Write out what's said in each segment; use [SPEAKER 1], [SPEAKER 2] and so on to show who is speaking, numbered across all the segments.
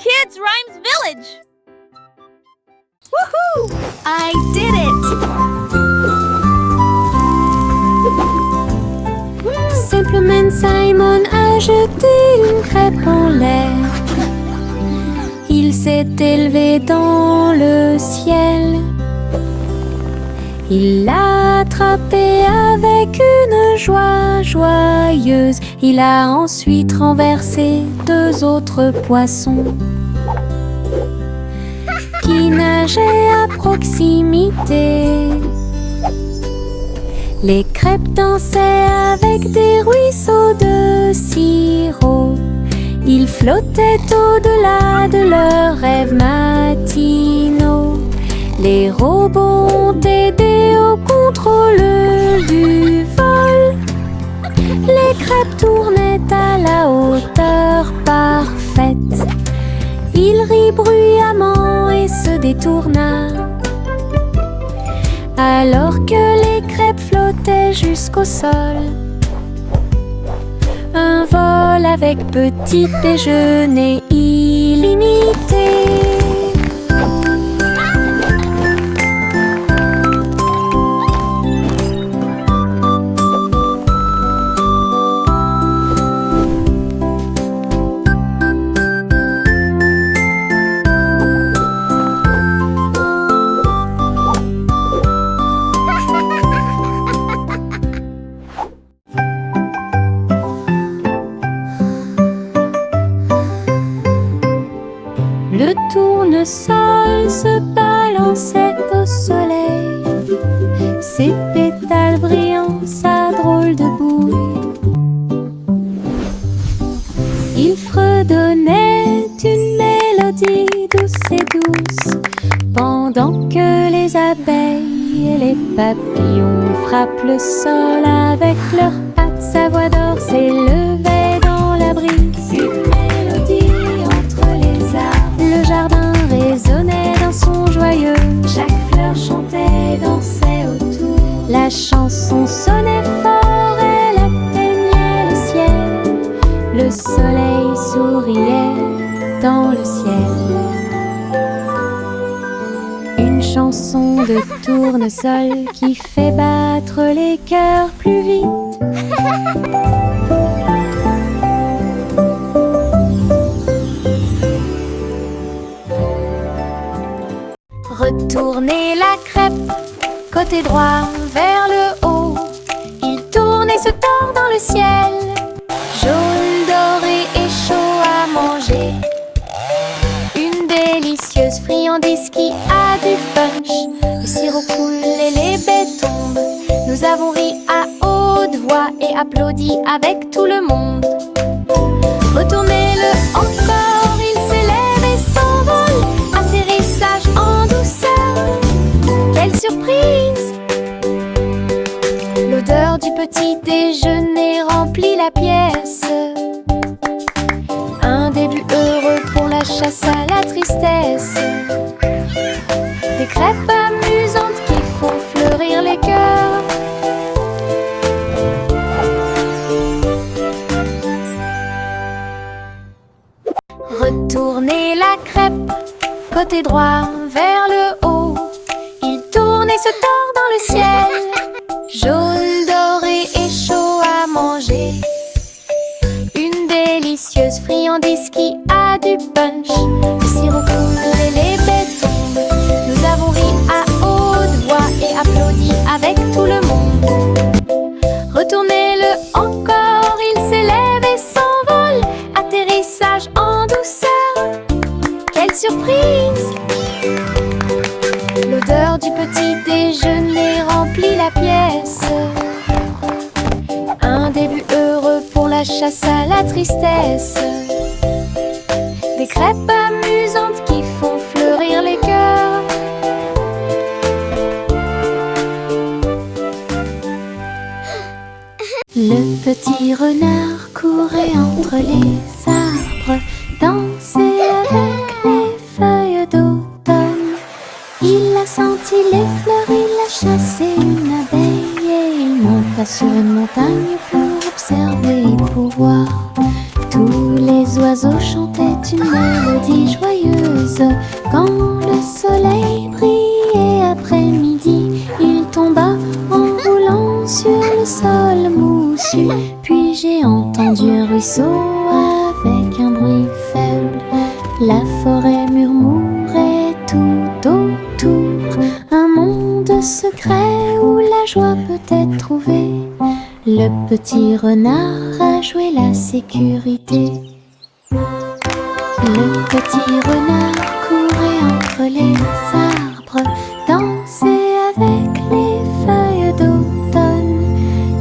[SPEAKER 1] Kids Rhymes Village!
[SPEAKER 2] Woohoo! I did it! Simplement Simon a jeté une crêpe en l'air. Il s'est élevé dans le ciel. Il l'a attrapé avec une joie joyeuse. Il a ensuite renversé 2 autres poissons qui nageaient à proximité. Les crêpes dansaient avec des ruisseaux de sirop. Ils flottaient au-delà de leurs rêves matinaux. Les robots ont aidé au contrôle du vol. Les crêpes tournaient à la hauteur parfaite. Il rit bruyamment et se détourna. Alors que les crêpes flottaient jusqu'au sol. Un vol avec petit déjeuner illimité. Le tournesol se balançait au soleil, ses pétales brillants, sa drôle de bouille. Il fredonnait une mélodie douce et douce, pendant que les abeilles et les papillons frappent le sol avec leurs pattes. Sa voix d'or s'élevait dans la brise, une mélodie entre les arbres. Le jardin résonnait d'un son joyeux. Chaque fleur chantait, dansait autour. La chanson sonnait fort, elle atteignait le ciel. Le soleil souriait dans le ciel. Une chanson de tournesol qui fait battre les cœurs plus vite. Retournez la crêpe, côté droit vers le haut. Il tourne et se tord dans le ciel, jaune, doré et chaud à manger. Une délicieuse friandise qui a du punch. Le sirop coule et les baies tombent. Nous avons ri à haute voix et applaudi avec tout le monde. Retournez-le encore, il s'élève et s'envole. Atterrissage en douceur, quelle surprise! L'odeur du petit déjeuner remplit la pièce. Un début heureux pour la chasse à la tristesse. Des crêpes amusantes qui font fleurir les cœurs. Retournez la crêpe, côté droit vers le haut. Il tourne et se tord dans le ciel, jaune, doré et chaud à manger. Une délicieuse friandise qui a du punch. Le sirop coule et les baies tombent. Nous avons ri à haute voix et applaudi avec tout le monde. Retournez-le encore, il s'élève et s'envole. Atterrissage en douceur, quelle surprise! L'odeur du petit déjeuner remplit la pièce. Un début heureux pour la chasse à la tristesse. Des crêpes amusantes qui font fleurir les cœurs. Le petit renard courait entre les arbres, dansait avec les feuilles d'automne. Il a senti les fleurs, il a chassé une abeille et il monta sur une montagne pour observer et pour voir. Tous les oiseaux chantaient une mélodie joyeuse. Quand le soleil brillait après-midi, il tomba en roulant sur le sol moussu. Puis j'ai entendu un ruisseau avec un bruit faible. La forêt murmurait tout autour, un monde secret où la joie peut être trouvée. Le petit renard a joué la sécurité. Le petit renard courait entre les arbres, dansait avec les feuilles d'automne.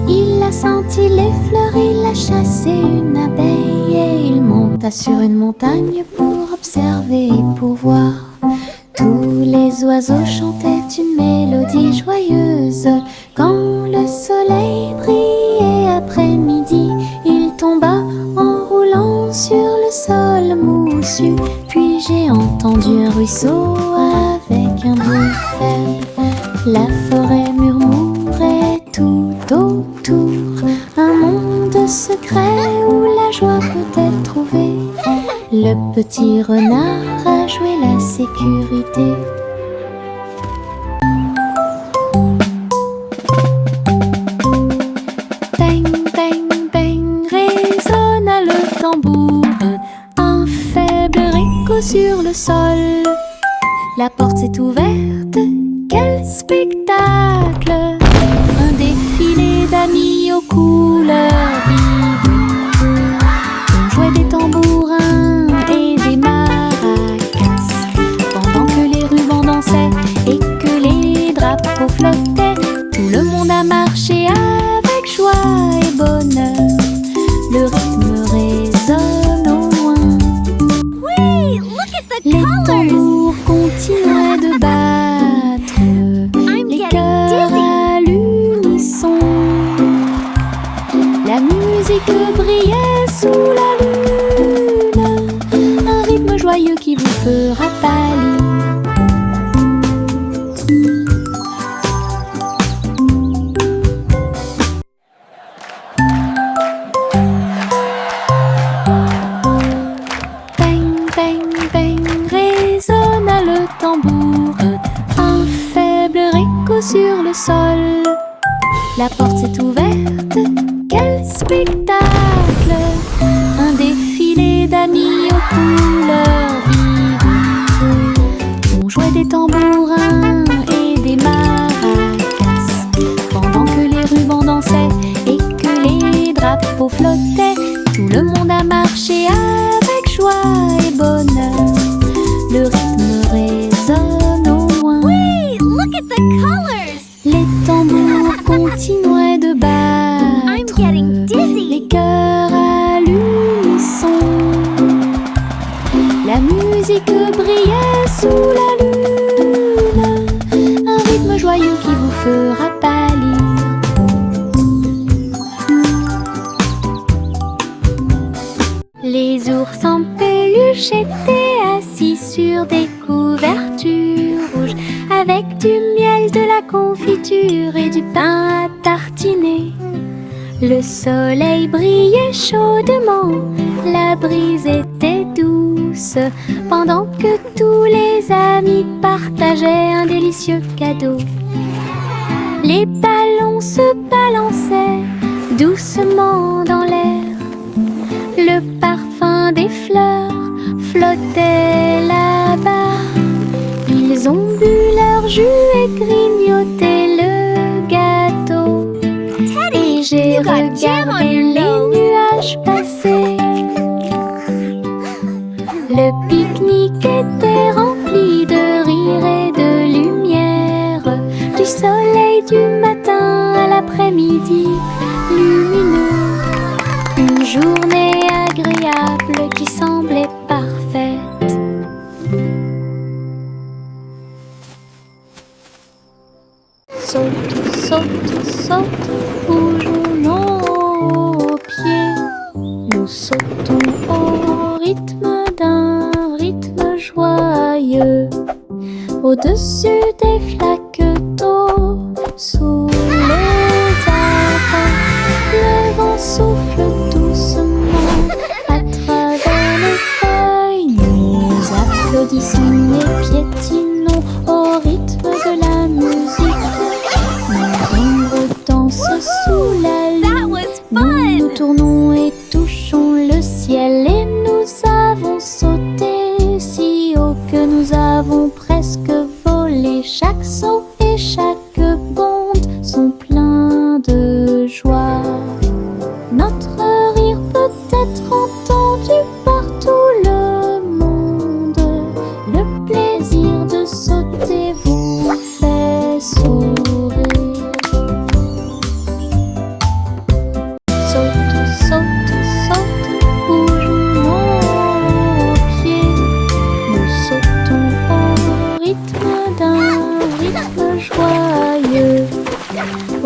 [SPEAKER 2] Il a senti les fleurs, il a chassé une abeille et il monta sur une montagne pour observer et pour voir. Tous les oiseaux chantaient une mélodie joyeuse. Quand le soleil brillait après-midi, il tomba en roulant sur le sol moussu. Puis j'ai entendu un ruisseau avec un bruit faible. La forêt murmurait tout autour, un monde secret où la joie peut être trouvée. Le petit renard a joué la sécurité. Bang, bang, bang, résonna le tambour. Un faible écho sur le sol. La porte s'est ouverte, quel spectacle! Un défilé d'amis aux couleurs vives. On jouait des tambourins et des maracas, pendant que les rubans dansaient et que les drapeaux flottaient. Tout le monde a marché avec joie et bonheur. Le rythme résonne au loin.
[SPEAKER 1] Wait, look at the
[SPEAKER 2] Les
[SPEAKER 1] colors!
[SPEAKER 2] tambours continuaient de battre, les cœurs à l'unisson. La musique brillait sous la lune, un rythme joyeux qui vous fera pâlir. Bang, bang, bang, résonna le tambour. Un faible écho sur le sol. La porte s'est ouverte, quel spectacle! Un défilé d'amis aux couleurs vives. On jouait des tambourins et des maracas, pendant que les rubans dansaient et que les drapeaux flottaient. Tout le monde a marché avec joie et bonheur. Le rythme résonne au loin.
[SPEAKER 1] Wait, look at the colors!
[SPEAKER 2] Les tambours continuaient de battre.
[SPEAKER 1] I'm getting dizzy.
[SPEAKER 2] Les cœurs à l'unisson. La musique brillait sous la lune, un rythme joyeux qui vous fera pâlir. Les ours en peluche étaient assis sur des couvertures rouges, avec du miel, de la confiture et du pain à tartiner. Le soleil brillait chaudement, la brise était douce, pendant que tous les amis partageaient un délicieux cadeau. Les ballons se balançaient doucement dans l'air. Le parfum des fleurs flottait là-bas. Ils ont bu leur jus et grignoté le gâteau. Et j'ai
[SPEAKER 1] you got jam on
[SPEAKER 2] regardé
[SPEAKER 1] your
[SPEAKER 2] les
[SPEAKER 1] nose.
[SPEAKER 2] nuages passer. Le pique-nique était rempli de rire et de lumière, du soleil du matin à l'après-midi lumineux. Une journée agréable qui semblait parfaite. Saute, saute, saute, bougeons nos pieds. Nous sautons au rythme d'un rythme joyeux, au-dessus des flaques d'eau, sous les arbres. Le vent souffle doucement à travers les feuilles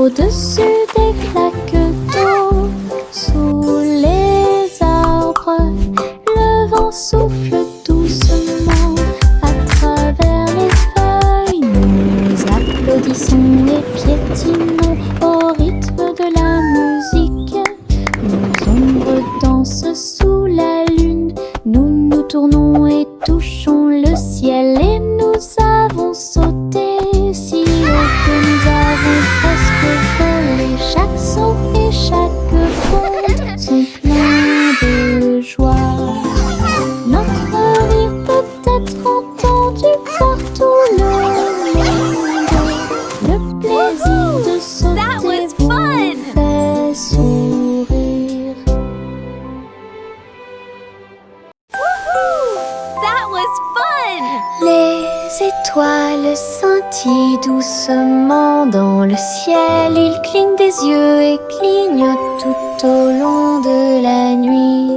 [SPEAKER 2] Au-dessus des flaques d'eau, sous les arbres, le vent souffle doucement à travers les feuilles. Nous applaudissons et piétinons au rythme de la musique. Nos ombres dansent sous la lune. Nous nous tournons et touchons le ciel. Et nous avons sauté si haut que nous avons presque volé. Chaque saut et chaque bond sont pleins de joie. Notre rire peut être entendu par tout le monde. Le plaisir de
[SPEAKER 1] That was
[SPEAKER 2] sauter vous
[SPEAKER 1] fun!
[SPEAKER 2] fait sourire.
[SPEAKER 1] That was fun!
[SPEAKER 2] Les étoiles scintillent doucement dans le ciel. Ils clignent des yeux et clignotent tout au long de la nuit.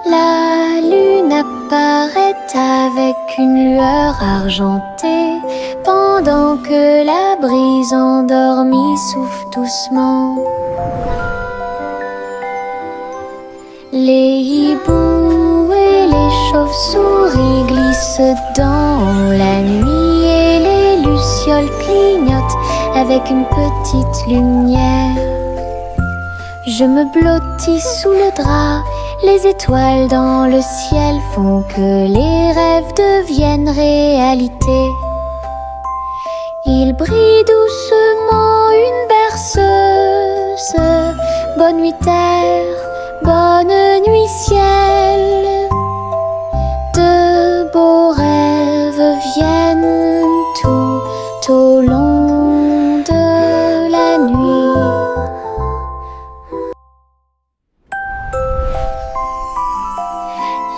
[SPEAKER 2] La lune apparaît avec une lueur argentée pendant que la brise endormie souffle doucement. Les hiboux et les chauves-souris glissent dans la nuit et les lucioles clignotent avec une petite lumière. Je me blottis sous le drap, les étoiles dans le ciel font que les rêves deviennent réalité. Il brille doucement une berceuse. Bonne nuit terre, bonne nuit ciel. De beaux rêves viennent tout au long de la nuit.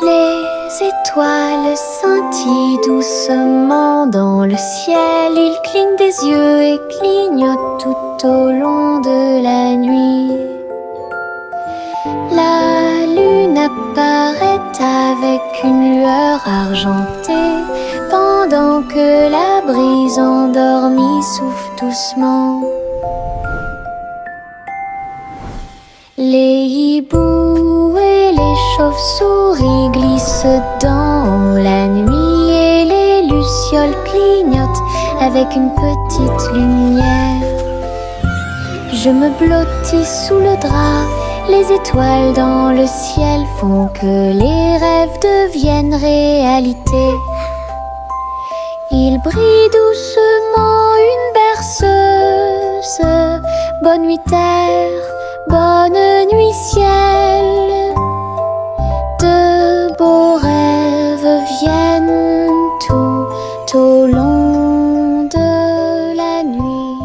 [SPEAKER 2] Les étoiles scintillent doucement dans le ciel. Ils clignent des yeux et clignotent tout au long de la nuit. La lune apparaît avec une lueur argentée pendant que la brise endormie souffle doucement. Les hiboux et les chauves-souris glissent dans la nuit et les lucioles clignotent avec une petite lumière. Je me blottis sous le drap, les étoiles dans le ciel font que les rêves deviennent réalité. Il brille doucement une berceuse. Bonne nuit terre, bonne nuit ciel. De beaux rêves viennent tout au long de la nuit.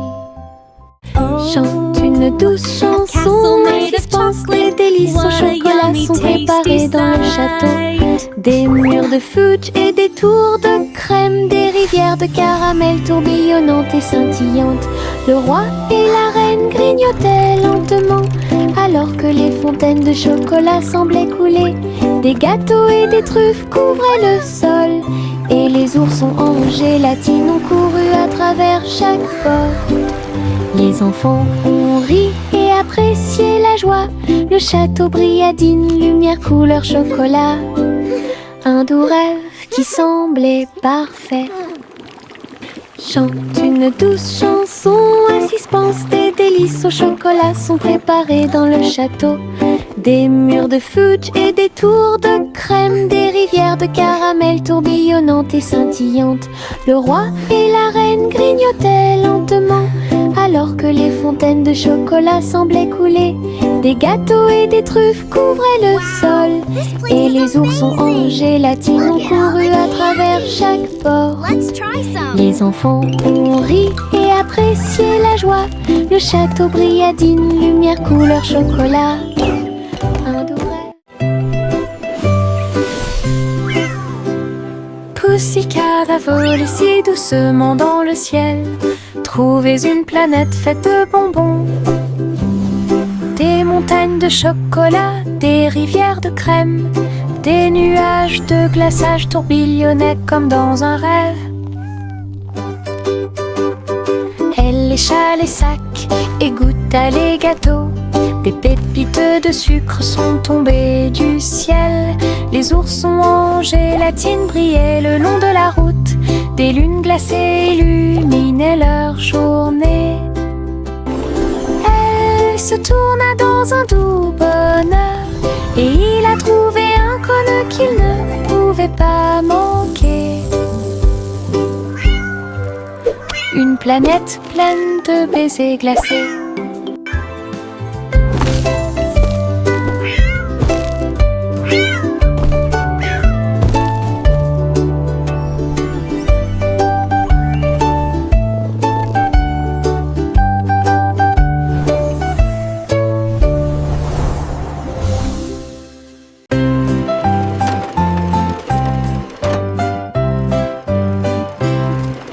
[SPEAKER 2] Chante une douce chanson, Mathis pense les délices au chocolat sont préparés dans le château. Des murs de fudge et des tours de crème, des rivières de caramel tourbillonnantes et scintillantes. Le roi et la reine grignotaient lentement, alors que les fontaines de chocolat semblaient couler. Des gâteaux et des truffes couvraient le sol, et les oursons en rouge et latine ont couru à travers chaque porte. Les enfants ont ri et apprécié la joie. Le château brilla d'une lumière couleur chocolat. Un doux rêve qui semblait parfait. Chante une douce chanson, Assis pense des délices au chocolat sont préparés dans le château. Des murs de fudge et des tours de crème, des rivières de caramel tourbillonnantes et scintillantes. Le roi et la reine grignotaient lentement, alors que les fontaines de chocolat semblaient couler. Des gâteaux et des truffes couvraient le sol, et les oursons en gélatine ont couru à travers chaque porte.
[SPEAKER 1] Let's try some.
[SPEAKER 2] Les enfants ont ri et apprécié la joie. Le château brilla d'une lumière couleur chocolat. Un doux rêve. Poussicat a volé si doucement dans le ciel. Trouvez une planète faite de bonbons. Des montagnes de chocolat, des rivières de crème, des nuages de glaçage tourbillonnaient comme dans un rêve. Elle lécha les sacs et goûta les gâteaux. Des pépites de sucre sont tombées du ciel. Les oursons en gélatine brillaient le long de la route. Des lunes glacées illuminaient leur journée. Elle se tourna dans un doux bonheur et il a trouvé un cône qu'il ne pouvait pas manquer. Une planète pleine de baisers glacés.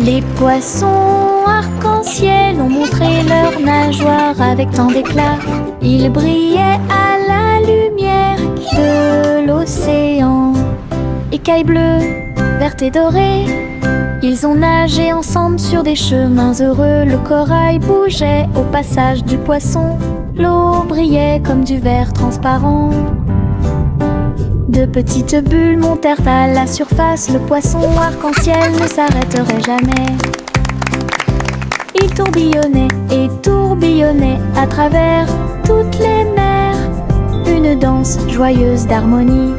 [SPEAKER 2] Les poissons arc-en-ciel ont montré leurs nageoires avec tant d'éclat. Ils brillaient à la lumière de l'océan. Écailles bleues, vertes et dorées, ils ont nagé ensemble sur des chemins heureux. Le corail bougeait au passage du poisson. L'eau brillait comme du verre transparent. De petites bulles montèrent à la surface. Le poisson arc-en-ciel ne s'arrêterait jamais. Il tourbillonnait et tourbillonnait à travers toutes les mers. Une danse joyeuse d'harmonie.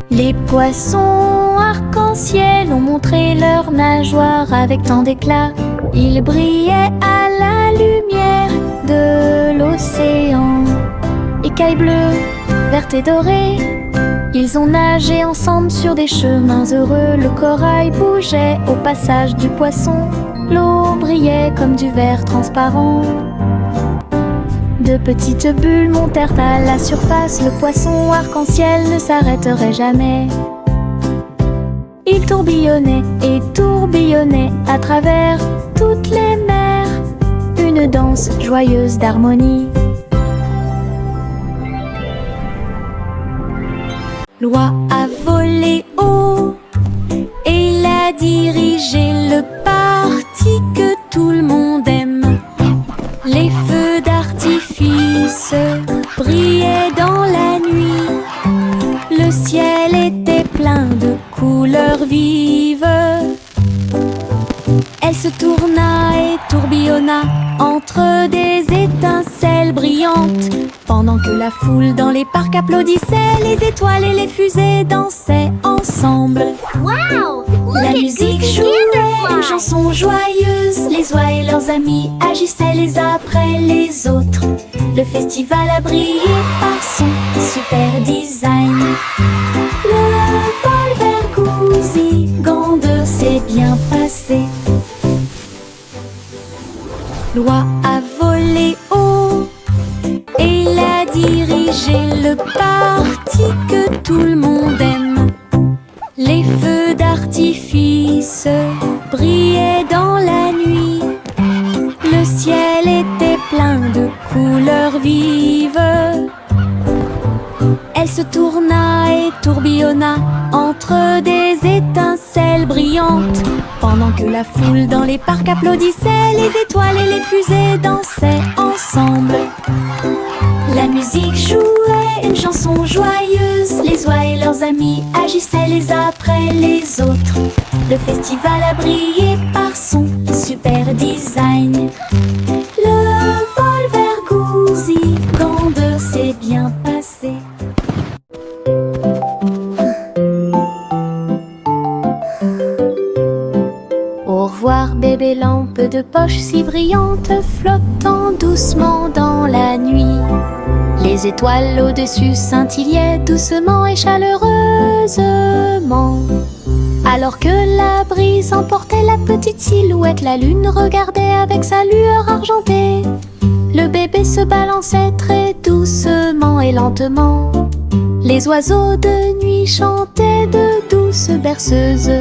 [SPEAKER 2] Les poissons arc-en-ciel ont montré leurs nageoires avec tant d'éclat. Ils brillaient à la lumière de l'océan. Écailles bleues, vertes et dorées, ils ont nagé ensemble sur des chemins heureux. Le corail bougeait au passage du poisson. L'eau brillait comme du verre transparent. De petites bulles montèrent à la surface. Le poisson arc-en-ciel ne s'arrêterait jamais. Il tourbillonnait et tourbillonnait à travers toutes les mers. Une danse joyeuse d'harmonie. L'oie a volé haut et il a dirigé le parti que tout le monde aime. Les feux d'artifice brillaient dans la nuit. Le ciel était plein de couleurs vives. Elle se tourna et tourbillonna entre des étincelles brillantes. Pendant que la foule dans les parcs applaudissait, les étoiles et les fusées dansaient ensemble.
[SPEAKER 1] Wow!
[SPEAKER 2] La musique jouait une chanson joyeuse. Les oies et leurs amis agissaient les uns après les autres. Le festival a brillé par son super design. Le vol vers Goosey-Gander s'est bien passé. L'oie a volé haut et il a dirigé le parti que tout le monde aime. Les feux d'artifice brillaient dans la nuit. Le ciel était plein de couleurs vives. Elle se tourna et tourbillonna entre des étincelles brillantes. Pendant que la foule dans les parcs applaudissait, les étoiles et les fusées dansaient ensemble. La musique jouait une chanson joyeuse. Les oies et leurs amis agissaient les uns après les autres. Le festival a brillé par son super design. Le vol vers Goosey-Gander s'est bien passé. Au revoir bébé lampe de poche si brillante, flottant doucement dans la nuit. Les étoiles au-dessus scintillaient doucement et chaleureusement. Alors que la brise emportait la petite silhouette, la lune regardait avec sa lueur argentée. Le bébé se balançait très doucement et lentement. Les oiseaux de nuit chantaient de douces berceuses.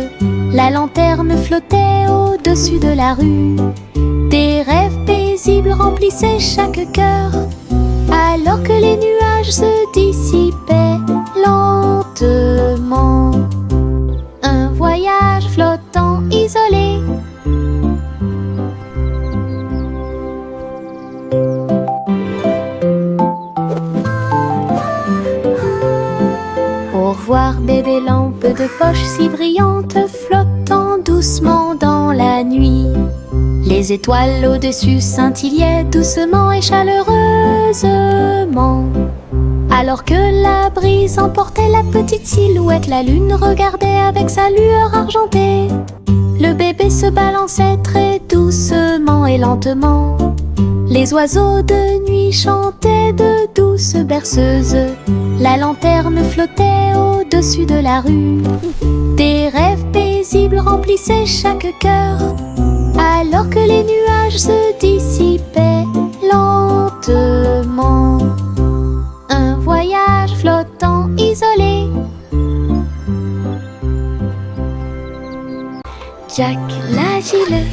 [SPEAKER 2] La lanterne flottait au-dessus de la rue. Des rêves paisibles remplissaient chaque cœur. alors que les nuages se dissipaient lentement. Un voyage flottant isolé. Au revoir bébé lampe de poche si brillante, flottant doucement dans la nuit. Les étoiles au-dessus scintillaient doucement et chaleureusement. Alors que la brise emportait la petite silhouette, la lune regardait avec sa lueur argentée. Le bébé se balançait très doucement et lentement. Les oiseaux de nuit chantaient de douces berceuses. La lanterne flottait au-dessus de la rue. Des rêves paisibles remplissaient chaque cœur, alors que les nuages se dissipaient lentement. Un voyage flottant isolé. Jack l'agile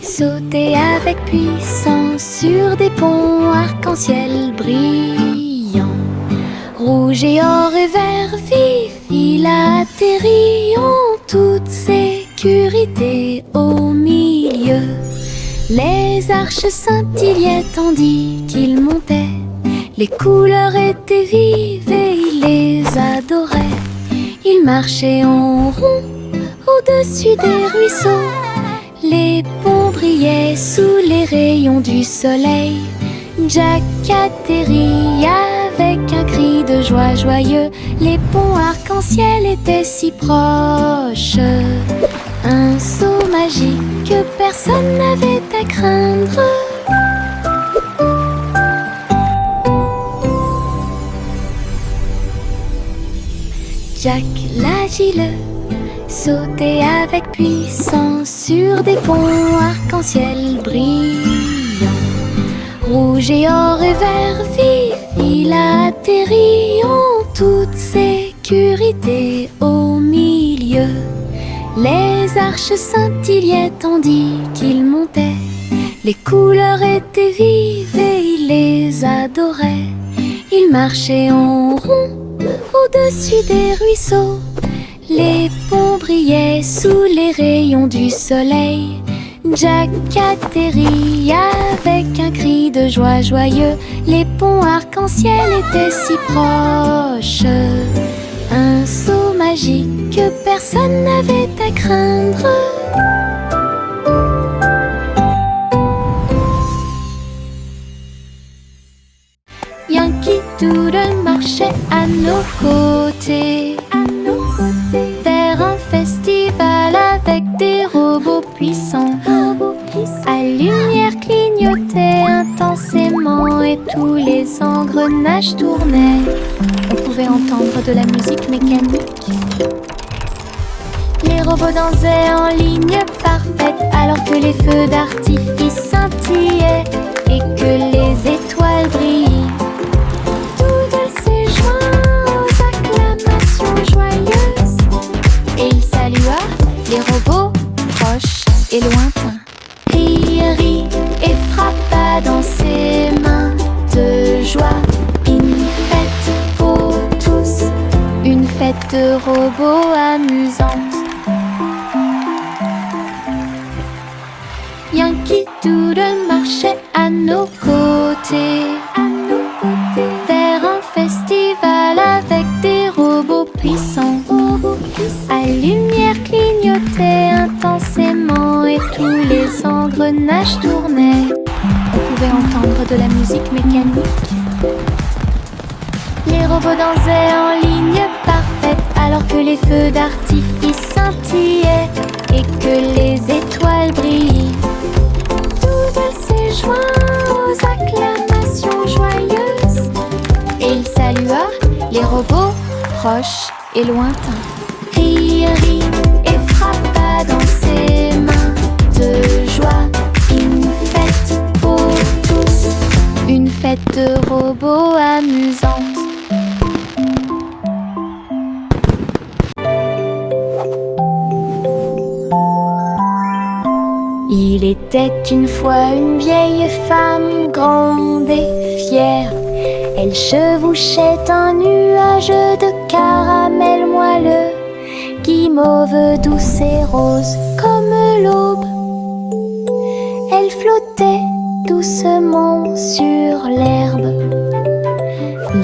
[SPEAKER 2] sautait avec puissance sur des ponts arc-en-ciel brillants. Rouge et or et vert vif, il atterrit en toute sécurité au milieu. Les arches scintillaient tandis qu'il montait. Les couleurs étaient vives et il les adorait. Il marchait en rond au-dessus des ruisseaux. Les ponts brillaient sous les rayons du soleil. Jack atterrit avec un cri de joie joyeux. Les ponts arc-en-ciel étaient si proches. Un saut magique que personne n'avait à craindre. Jack l'agile sautait avec puissance sur des ponts arc-en-ciel brillants. Rouge et or et vert vif, il atterrit en toute sécurité au milieu. Les arches scintillaient tandis qu'il montait. Les couleurs étaient vives et il les adorait. Il marchait en rond au-dessus des ruisseaux. Les ponts brillaient sous les rayons du soleil. Jack atterrit avec un cri de joie joyeux. Les ponts arc-en-ciel étaient si proches. Un saut magique que personne n'avait à craindre. Yankee Doodle marchait à nos côtés, vers un festival avec des robots puissants. À lumière clignotait intensément et tous les engrenages tournaient. On pouvait entendre de la musique mécanique. Les robots dansaient en ligne parfaite alors que les feux d'artifice scintillaient et que les étoiles brillaient. Doodle s'est joint aux acclamations joyeuses et il salua les robots proches et lointains. Rit et frappa dans ses mains de joie. Une fête pour tous, une fête de robots amusante. Yankee Doodle marchait à nos côtés, vers un festival avec des robots puissants. À lumière clignotait intensément et tous les engrenages tournaient. On pouvait entendre de la musique mécanique. Les robots dansaient en ligne parfaite alors que les feux d'artifice scintillaient et que les étoiles brillaient. Doodle s'est joint aux acclamations joyeuses et il salua les robots proches et lointains. Rit et frappa dans ses mains de joie. Une fête pour tous, une fête de robots amusante. Il était une fois une vieille femme grande et fière Elle chevauchait un nuage de caramel moelleux, guimauve douce et rose comme l'aube. Elle flottait doucement sur l'herbe.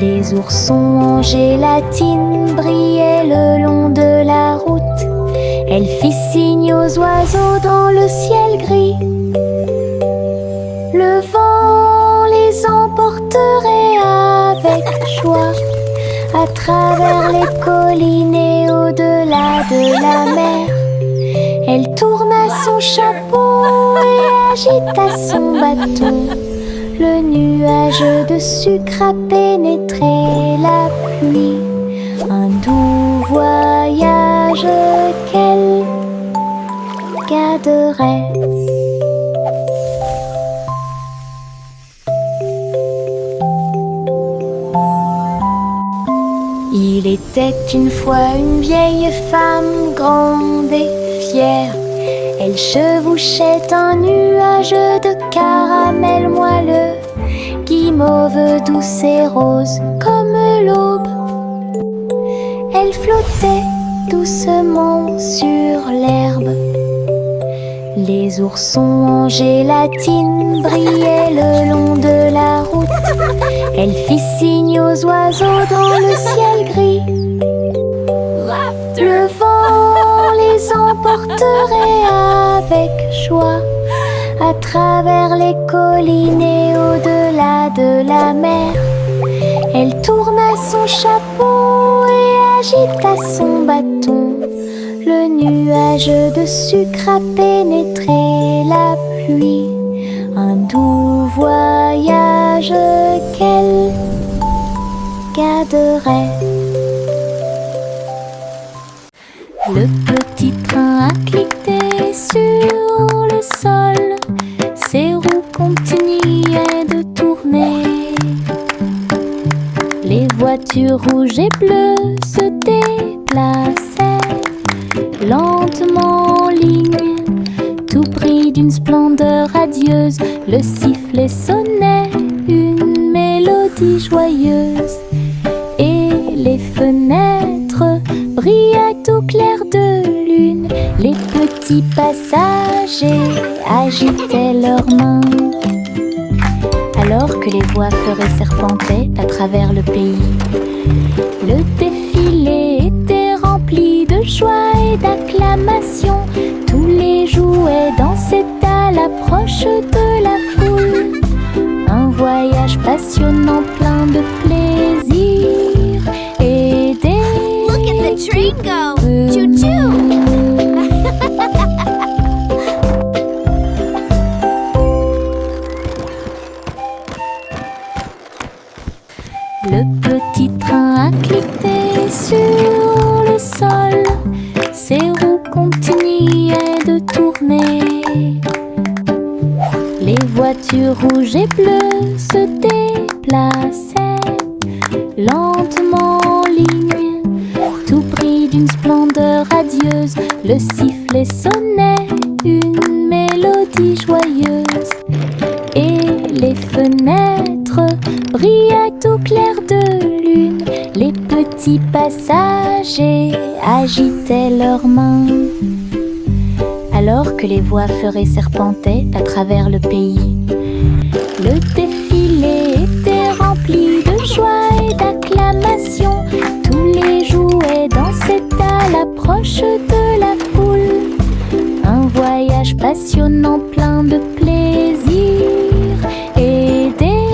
[SPEAKER 2] Les oursons en gélatine brillaient le long de la route. Elle fit signe aux oiseaux dans le ciel gris. Le vent les emporterait avec joie à travers les collines et au-delà de la mer. Elle tourna son chapeau et agita son bâton. Le nuage de sucre a pénétré la pluie. Un doux voyage qu'elle garderait. Il était une fois une vieille femme grande et fière. Elle chevauchait un nuage de caramel moelleux, guimauve douce et rose comme l'aube. Elle flottait doucement sur l'herbe. Les oursons en gélatine brillaient le long de la route. Elle fit signe aux oiseaux dans le ciel gris. Le vent les emporterait avec joie à travers les collines et au-delà de la mer. Elle tourna son chapeau et agita son bâton. Le nuage de sucre a pénétré la pluie. Un doux voyage qu'elle garderait. Le petit train a cliqué sur le sol. Ses roues continuaient de tourner. Les voitures rouges et bleues se déplaçaient lentement en ligne, tout pris d'une splendeur radieuse. Le sifflet sonnait une mélodie joyeuse, et les fenêtres brillaient au clair de lune. Les petits passagers agitaient leurs mains, alors que les voix feuraient serpentaient à travers le pays. Le défilé était rempli de joie et d'acclamation. Tous les jouets dansaient à l'approche de la foule. Un voyage passionnant plein de plaisir et des...
[SPEAKER 1] Look at the train go! Choo-choo!
[SPEAKER 2] Le petit train a cliqué sur le sol. Ses roues continuaient de tourner. Les voitures rouges et bleues se déplaçaient lentement en ligne, tout pris d'une splendeur radieuse. Le sifflet sonnait une mélodie joyeuse, et les fenêtres brillaient au clair de lune. Les petits passagers agitaient leurs mains, alors que les voix feuraient serpentaient à travers le pays. Le défilé était rempli de joie et d'acclamation. Tous les jouets dansaient à l'approche de la foule. Un voyage passionnant plein de plaisir et d'équipements.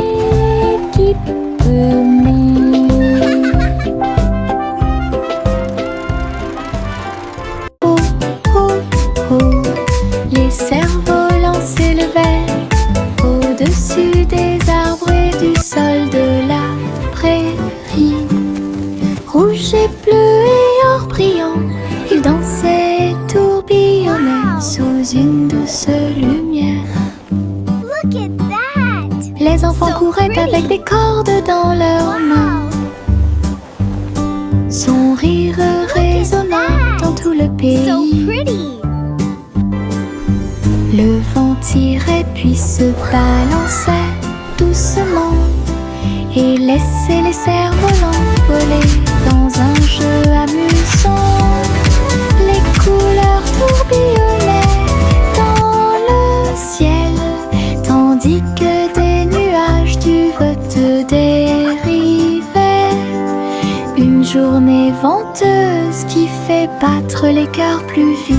[SPEAKER 2] Oh, oh, oh, les cerfs-volants s'élevaient au-dessus des arbres et du sol de la prairie. Rouge et bleu et or brillant, ils dansaient et tourbillonnaient sous une douce lumière.
[SPEAKER 1] Look at that!
[SPEAKER 2] Les enfants couraient avec des cordes dans leurs mains. Son rire résonnait dans tout le
[SPEAKER 1] So
[SPEAKER 2] pays.
[SPEAKER 1] pretty!
[SPEAKER 2] Le vent tirait puis se balançait doucement. et laisser les cerfs-volants voler dans un jeu amusant. Les couleurs tourbillonnaient dans le ciel, tandis que des nuages du vote dérivaient. Une journée venteuse qui fait battre les cœurs plus vite.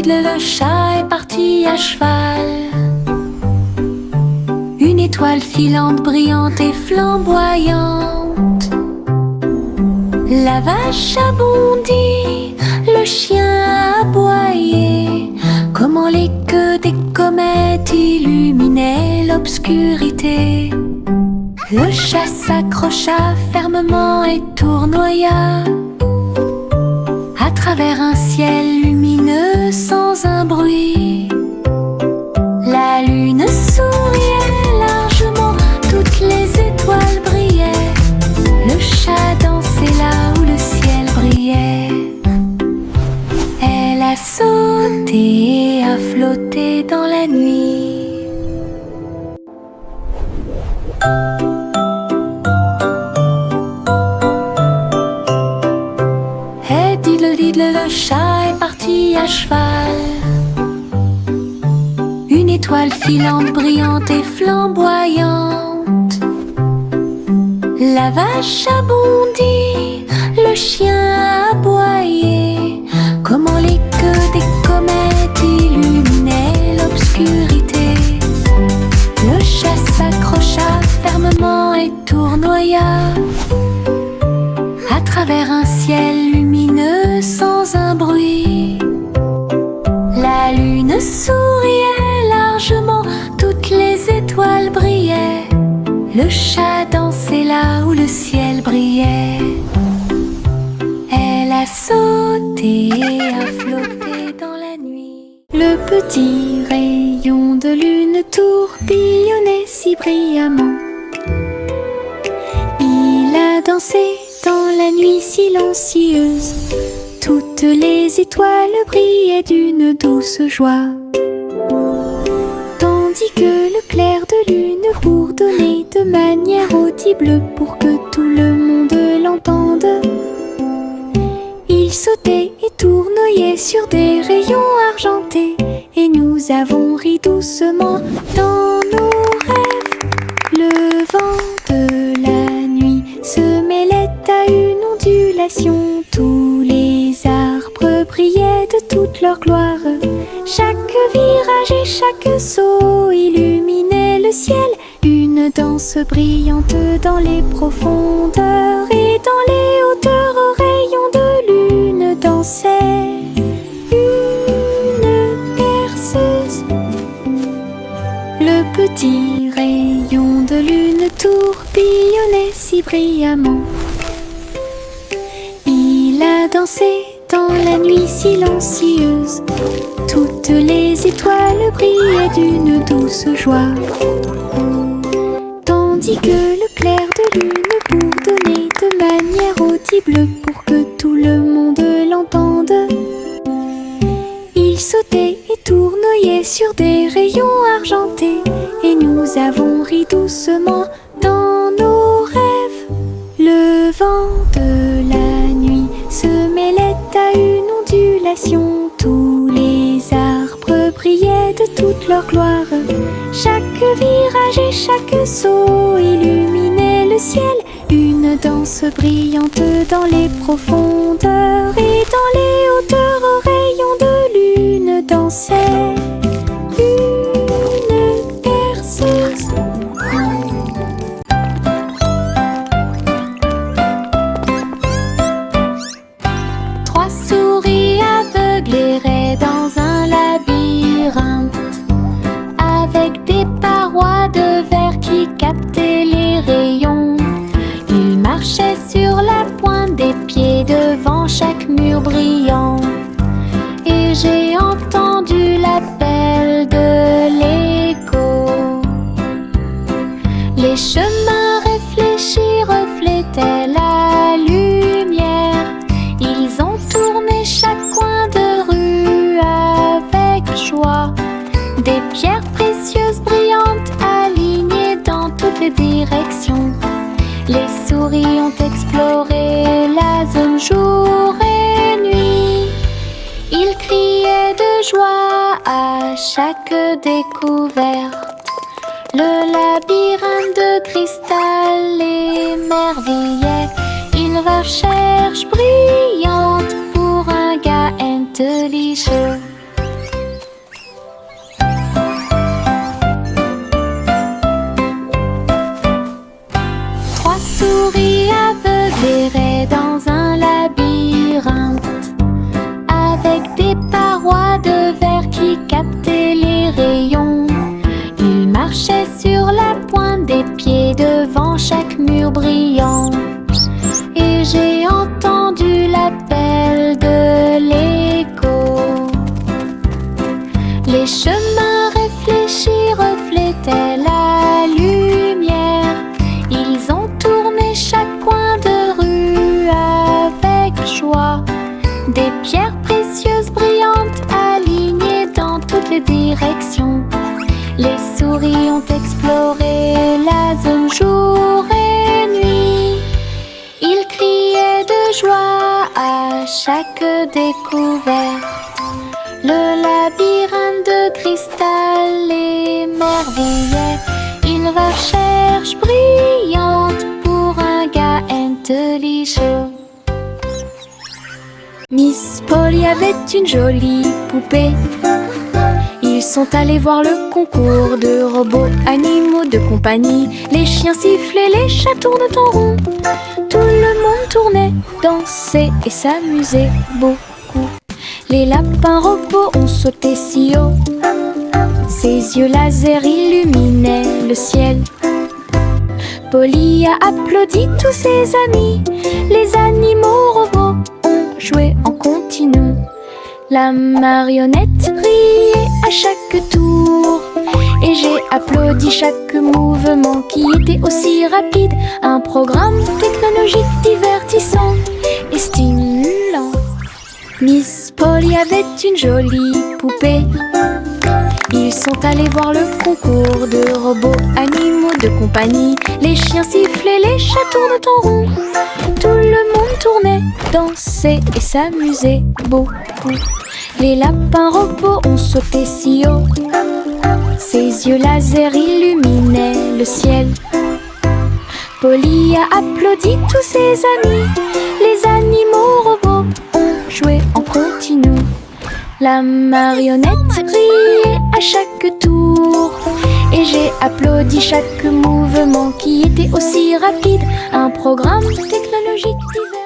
[SPEAKER 3] Le chat est parti à cheval. Une étoile filante, brillante et flamboyante. La vache a bondi, le chien a aboyé. Comment les queues des comètes illuminaient l'obscurité. Le chat s'accrocha fermement et tournoya à travers un ciel lumineux sans un bruit. La lune souriait largement, toutes les étoiles brillaient. Le chat dansait là où le ciel brillait. Elle a sauté et a flotté dans la nuit. Le chat est parti à cheval. Une étoile filante, brillante et flamboyante. La vache a bondi, le chien a aboyé. Comment les queues des comètes illuminaient l'obscurité. Le chat s'accrocha fermement et tournoya à travers un ciel lumineux sans un bruit. La lune souriait largement, toutes les étoiles brillaient. Le chat dansait là où le ciel brillait. Elle a sauté et a flotté dans la nuit.
[SPEAKER 2] Le petit rayon de lune tourbillonnait si brillamment. Il a dansé dans la nuit silencieuse, toutes les étoiles brillaient d'une douce joie. Tandis que le clair de lune bourdonnait de manière audible pour que tout le monde l'entende, il sautait et tournoyait sur des rayons argentés, et nous avons ri doucement dans nos rêves. Le vent de la nuit se mêlait à une ondulation. Tous les arbres brillaient de toute leur gloire. Chaque virage et chaque saut illuminait le ciel. Une danse brillante dans les profondeurs, et dans les hauteurs aux rayons de lune dansait une berceuse. Le petit rayon de lune tourbillonnait si brillamment. Il a dansé dans la nuit silencieuse, toutes les étoiles brillaient d'une douce joie. Tandis que le clair de lune bourdonnait de manière audible pour que tout le monde l'entende, il sautait et tournoyait sur des rayons argentés, et nous avons ri doucement dans nos rêves. Le vent de la nuit se mêlait à une ondulation. Tous les arbres brillaient de toute leur gloire. Chaque virage et chaque saut illuminait le ciel. Une danse brillante dans les profondeurs, et dans les hauteurs aux rayons de lune dansait une berceuse. Trois souris aveugles erraient dans un labyrinthe. marchait sur la pointe des pieds devant chaque mur brillant. Et j'ai entendu l'appel de l'écho. Les chemins réfléchis reflétaient la lumière. Ils ont tourné chaque coin de rue avec joie. Des pierres précieuses brillantes alignées dans toutes les directions. Les souris ont exploré la zone jour et nuit. Ils criaient de joie à chaque découverte. Le labyrinthe de cristal émerveillait. Une recherche brillante pour un gars intelligent. Trois souris aveugles erraient dans un labyrinthe, avec des parois de verre qui captaient les rayons. Ils marchaient sur la pointe des pieds devant chaque mur brillant. Et j'ai entendu l'appel de l'écho. Les chemins réfléchis reflétaient la lumière. Ils ont tourné chaque coin de rue avec joie. Des pierres précieuses brillantes alignées dans toutes les directions. Les souris ont exploré la zone jour et nuit. Ils criaient de joie à chaque découverte. Le labyrinthe de cristal émerveillait. Une recherche brillante pour un gars intelligent. Miss Polly avait une jolie poupée. Ils sont allés voir le concours de robots animaux de compagnie. Les chiens sifflaient, les chats tournent en rond. Tout le monde tournait, dansait et s'amusait beaucoup. Les lapins robots ont sauté si haut. Ses yeux laser illuminaient le ciel. Polly a applaudi tous ses amis. Les animaux robots ont joué en continu. La marionnette riait à chaque tour. Et j'ai applaudi chaque mouvement qui était aussi rapide. Un programme technologique divertissant et stimulant. Miss Polly avait une jolie poupée. Ils sont allés voir le concours de robots animaux de compagnie. Les chiens sifflaient, les chats tournent en rond. Tout le monde tournait, dansait et s'amusait beaucoup. Les lapins robots ont sauté si haut. Ses yeux laser illuminaient le ciel. Polly a applaudi tous ses amis. Les animaux robots ont joué en continu. La marionnette riait à chaque tour. Et j'ai applaudi chaque mouvement qui était aussi rapide. Un programme technologique divers.